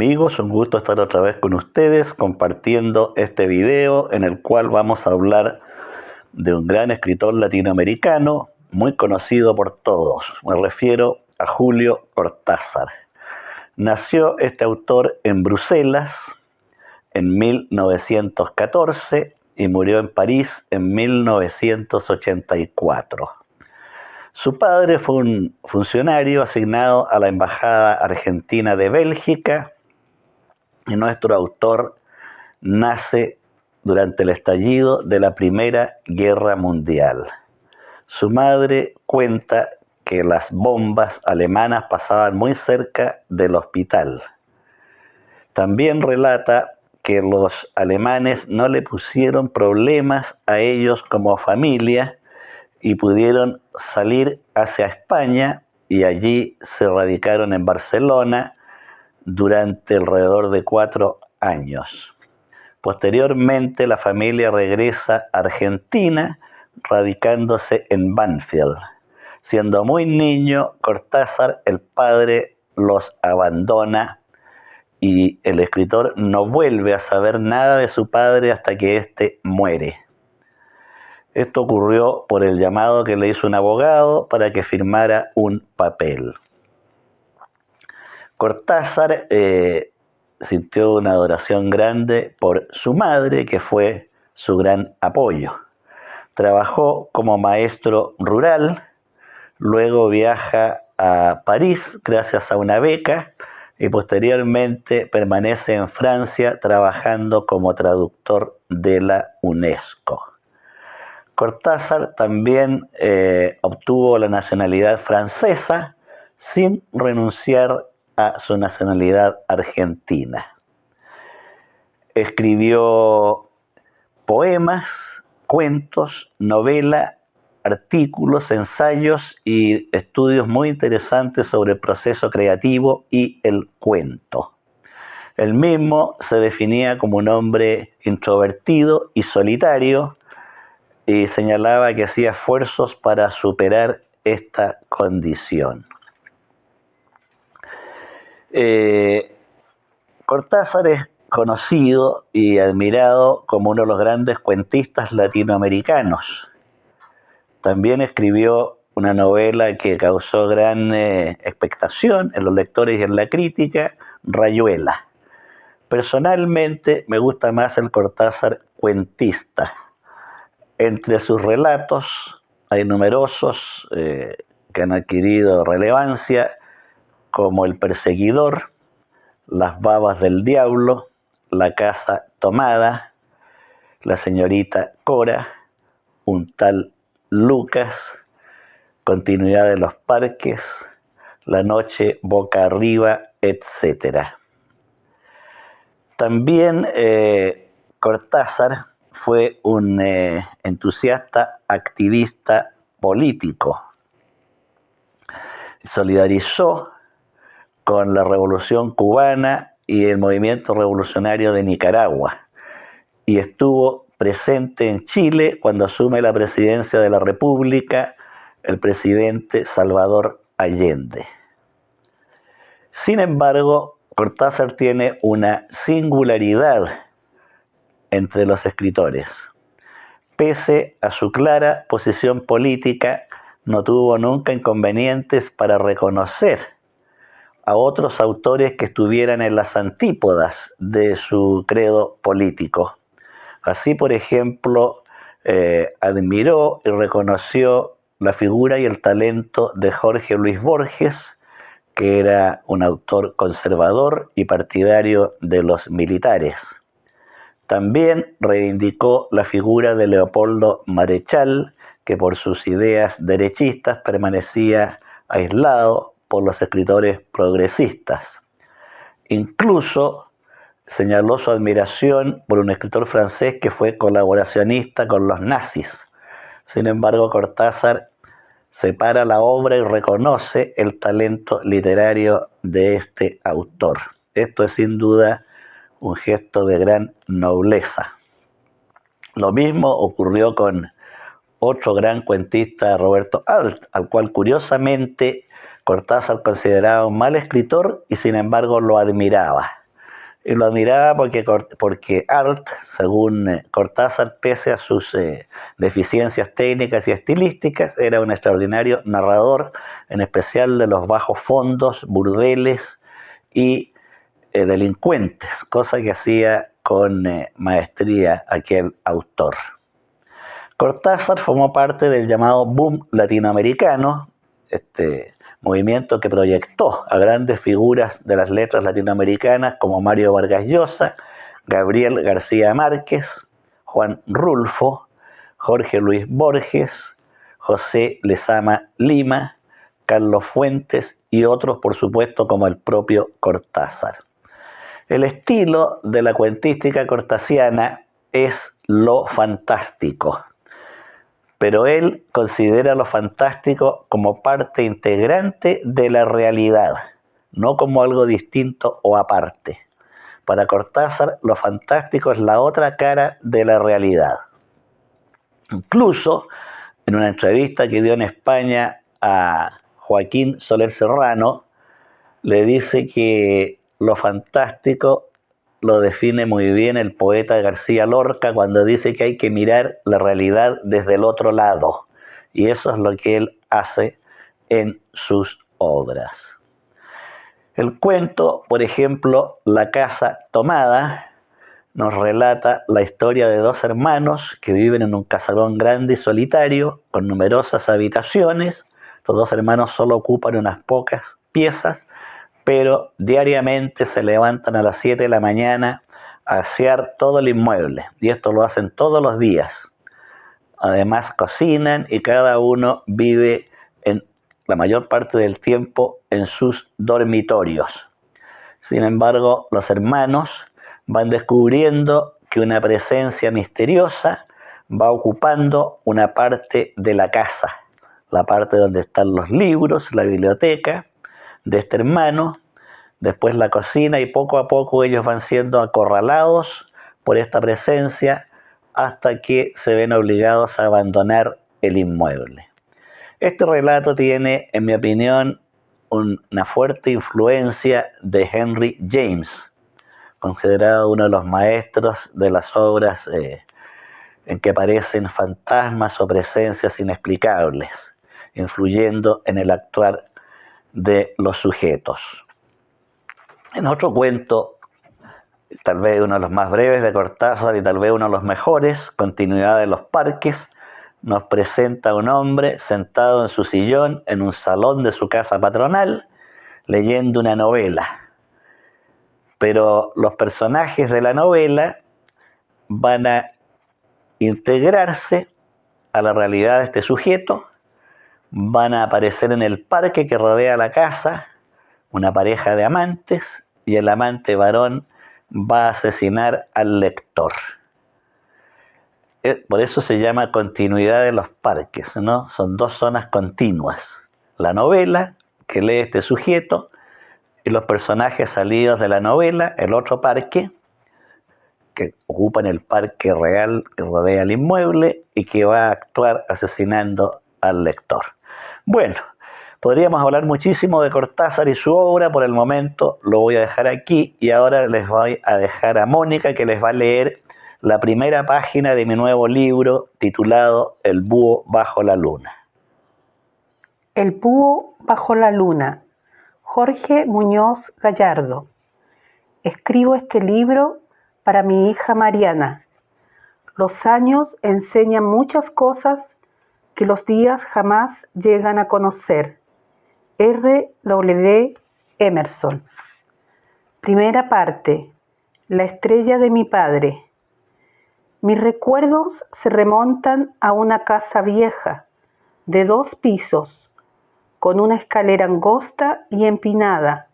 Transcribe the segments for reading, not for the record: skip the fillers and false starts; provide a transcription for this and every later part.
amigos, un gusto estar otra vez con ustedes compartiendo este video en el cual vamos a hablar de un gran escritor latinoamericano muy conocido por todos. Me refiero a Julio Cortázar. Nació este autor en Bruselas en 1914 y murió en París en 1984. Su padre fue un funcionario asignado a la Embajada Argentina de Bélgica y nuestro autor nace durante el estallido de la Primera Guerra Mundial. Su madre cuenta que las bombas alemanas pasaban muy cerca del hospital. También relata que los alemanes no le pusieron problemas a ellos como familia y pudieron salir hacia España y allí se radicaron en Barcelona durante alrededor de 4 años. Posteriormente la familia regresa a Argentina, radicándose en Banfield. Siendo muy niño, Cortázar, el padre, los abandona y el escritor no vuelve a saber nada de su padre hasta que éste muere. Esto ocurrió por el llamado que le hizo un abogado para que firmara un papel. Cortázar sintió una adoración grande por su madre, que fue su gran apoyo. Trabajó como maestro rural, luego viaja a París gracias a una beca y posteriormente permanece en Francia trabajando como traductor de la UNESCO. Cortázar también obtuvo la nacionalidad francesa sin renunciar a su nacionalidad argentina. Escribió poemas, cuentos, novela, artículos, ensayos y estudios muy interesantes sobre el proceso creativo y el cuento. Él mismo se definía como un hombre introvertido y solitario, y señalaba que hacía esfuerzos para superar esta condición. Cortázar es conocido y admirado como uno de los grandes cuentistas latinoamericanos. También escribió una novela que causó gran expectación en los lectores y en la crítica, Rayuela. Personalmente me gusta más el Cortázar cuentista. Entre sus relatos hay numerosos que han adquirido relevancia, como El perseguidor, Las babas del diablo, La casa tomada, La señorita Cora, Un tal Lucas, Continuidad de los parques, La noche boca arriba, etc. También Cortázar fue un entusiasta activista político. Solidarizó con la Revolución Cubana y el movimiento revolucionario de Nicaragua y estuvo presente en Chile cuando asume la presidencia de la República el presidente Salvador Allende. Sin embargo, Cortázar tiene una singularidad entre los escritores. Pese a su clara posición política, no tuvo nunca inconvenientes para reconocer a otros autores que estuvieran en las antípodas de su credo político. Así, por ejemplo, admiró y reconoció la figura y el talento de Jorge Luis Borges, que era un autor conservador y partidario de los militares. También reivindicó la figura de Leopoldo Marechal, que por sus ideas derechistas permanecía aislado por los escritores progresistas. Incluso señaló su admiración por un escritor francés que fue colaboracionista con los nazis. Sin embargo, Cortázar separa la obra y reconoce el talento literario de este autor. Esto es sin duda un gesto de gran nobleza. Lo mismo ocurrió con otro gran cuentista, Roberto Arlt, al cual curiosamente Cortázar consideraba un mal escritor y sin embargo lo admiraba. Y lo admiraba porque Arlt, según Cortázar, pese a sus deficiencias técnicas y estilísticas, era un extraordinario narrador, en especial de los bajos fondos, burdeles y delincuentes, cosa que hacía con maestría aquel autor. Cortázar formó parte del llamado boom latinoamericano, movimiento que proyectó a grandes figuras de las letras latinoamericanas como Mario Vargas Llosa, Gabriel García Márquez, Juan Rulfo, Jorge Luis Borges, José Lezama Lima, Carlos Fuentes y otros, por supuesto, como el propio Cortázar. El estilo de la cuentística cortasiana es lo fantástico, pero él considera lo fantástico como parte integrante de la realidad, no como algo distinto o aparte. Para Cortázar, lo fantástico es la otra cara de la realidad. Incluso, en una entrevista que dio en España a Joaquín Soler Serrano, le dice que lo fantástico lo define muy bien el poeta García Lorca cuando dice que hay que mirar la realidad desde el otro lado. Y eso es lo que él hace en sus obras. El cuento, por ejemplo, La casa tomada, nos relata la historia de dos hermanos que viven en un caserón grande y solitario, con numerosas habitaciones. Estos dos hermanos solo ocupan unas pocas piezas, pero diariamente se levantan a las 7 de la mañana a asear todo el inmueble, y esto lo hacen todos los días. Además cocinan y cada uno vive en la mayor parte del tiempo en sus dormitorios. Sin embargo, los hermanos van descubriendo que una presencia misteriosa va ocupando una parte de la casa, la parte donde están los libros, la biblioteca de este hermano, después la cocina, y poco a poco ellos van siendo acorralados por esta presencia hasta que se ven obligados a abandonar el inmueble. Este relato tiene, en mi opinión, una fuerte influencia de Henry James, considerado uno de los maestros de las obras en que aparecen fantasmas o presencias inexplicables, influyendo en el actuar de los sujetos. En otro cuento, tal vez uno de los más breves de Cortázar y tal vez uno de los mejores, Continuidad de los parques, nos presenta a un hombre sentado en su sillón en un salón de su casa patronal, leyendo una novela. Pero los personajes de la novela van a integrarse a la realidad de este sujeto, van a aparecer en el parque que rodea la casa una pareja de amantes, y el amante varón va a asesinar al lector. Por eso se llama Continuidad de los parques, ¿no? Son dos zonas continuas. La novela que lee este sujeto y los personajes salidos de la novela, el otro parque, que ocupan el parque real que rodea el inmueble y que va a actuar asesinando al lector. Bueno, podríamos hablar muchísimo de Cortázar y su obra. Por el momento lo voy a dejar aquí y ahora les voy a dejar a Mónica, que les va a leer la primera página de mi nuevo libro titulado El búho bajo la luna. El búho bajo la luna, Jorge Muñoz Gallardo. Escribo este libro para mi hija Mariana. Los años enseñan muchas cosas que los días jamás llegan a conocer. R.W. Emerson. Primera parte. La estrella de mi padre. Mis recuerdos se remontan a una casa vieja, de 2 pisos, con una escalera angosta y empinada,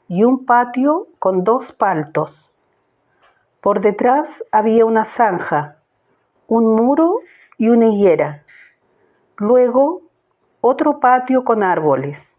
y un patio con 2 paltos. Por detrás había una zanja, un muro y una higuera. Luego, otro patio con árboles.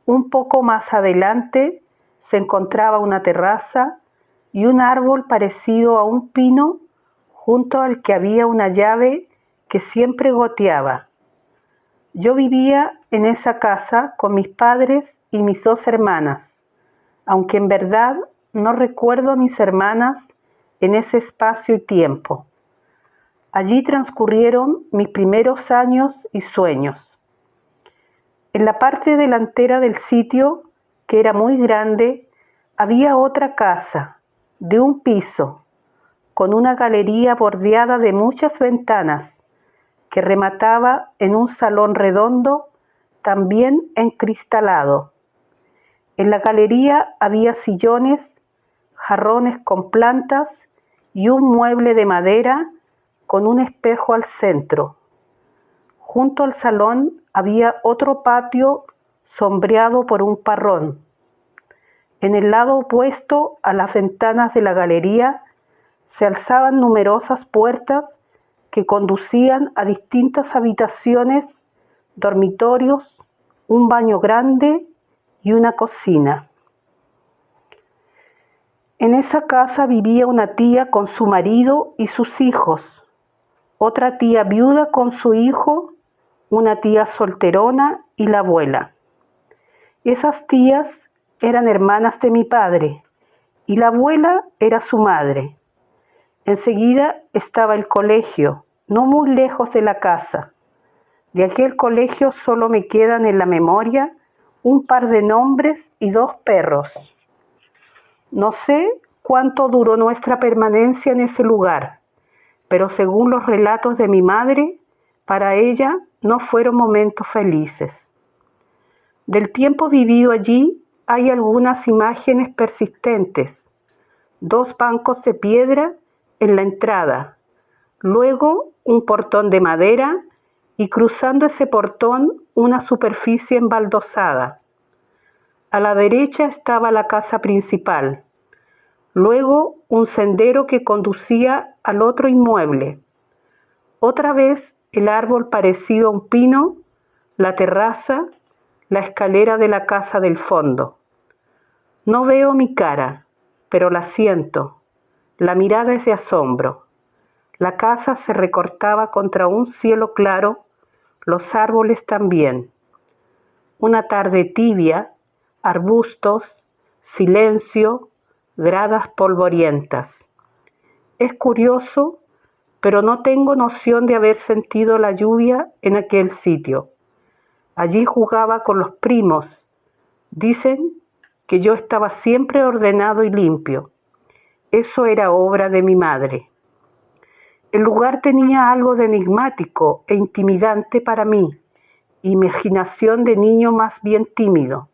Un poco más adelante se encontraba una terraza y un árbol parecido a un pino, junto al que había una llave que siempre goteaba. Yo vivía en esa casa con mis padres y mis 2 hermanas, aunque en verdad no recuerdo a mis hermanas en ese espacio y tiempo. Allí transcurrieron mis primeros años y sueños. En la parte delantera del sitio, que era muy grande, había otra casa, de un piso, con una galería bordeada de muchas ventanas, que remataba en un salón redondo, también encristalado. En la galería había sillones, jarrones con plantas y un mueble de madera con un espejo al centro. Junto al salón había otro patio sombreado por un parrón. En el lado opuesto a las ventanas de la galería se alzaban numerosas puertas que conducían a distintas habitaciones, dormitorios, un baño grande y una cocina. En esa casa vivía una tía con su marido y sus hijos, otra tía viuda con su hijo, una tía solterona y la abuela. Esas tías eran hermanas de mi padre y la abuela era su madre. Enseguida estaba el colegio, no muy lejos de la casa. De aquel colegio solo me quedan en la memoria un par de nombres y 2 perros. No sé cuánto duró nuestra permanencia en ese lugar, pero según los relatos de mi madre, para ella no fueron momentos felices. Del tiempo vivido allí hay algunas imágenes persistentes. 2 bancos de piedra en la entrada, luego un portón de madera y cruzando ese portón una superficie embaldosada. A la derecha estaba la casa principal, luego un sendero que conducía al otro inmueble. Otra vez el árbol parecido a un pino, la terraza, la escalera de la casa del fondo. No veo mi cara, pero la siento. La mirada es de asombro. La casa se recortaba contra un cielo claro, los árboles también. Una tarde tibia, arbustos, silencio, gradas polvorientas. Es curioso, pero no tengo noción de haber sentido la lluvia en aquel sitio. Allí jugaba con los primos. Dicen que yo estaba siempre ordenado y limpio. Eso era obra de mi madre. El lugar tenía algo de enigmático e intimidante para mí, imaginación de niño más bien tímido.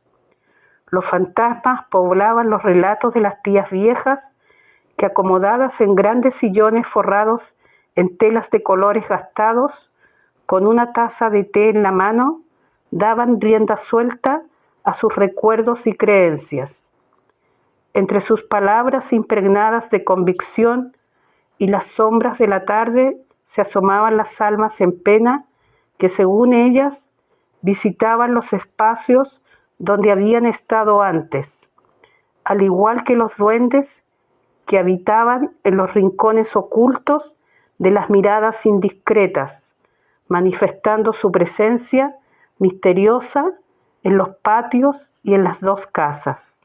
Los fantasmas poblaban los relatos de las tías viejas que, acomodadas en grandes sillones forrados en telas de colores gastados, con una taza de té en la mano, daban rienda suelta a sus recuerdos y creencias. Entre sus palabras impregnadas de convicción y las sombras de la tarde se asomaban las almas en pena que, según ellas, visitaban los espacios donde habían estado antes, al igual que los duendes que habitaban en los rincones ocultos de las miradas indiscretas, manifestando su presencia misteriosa en los patios y en las 2 casas.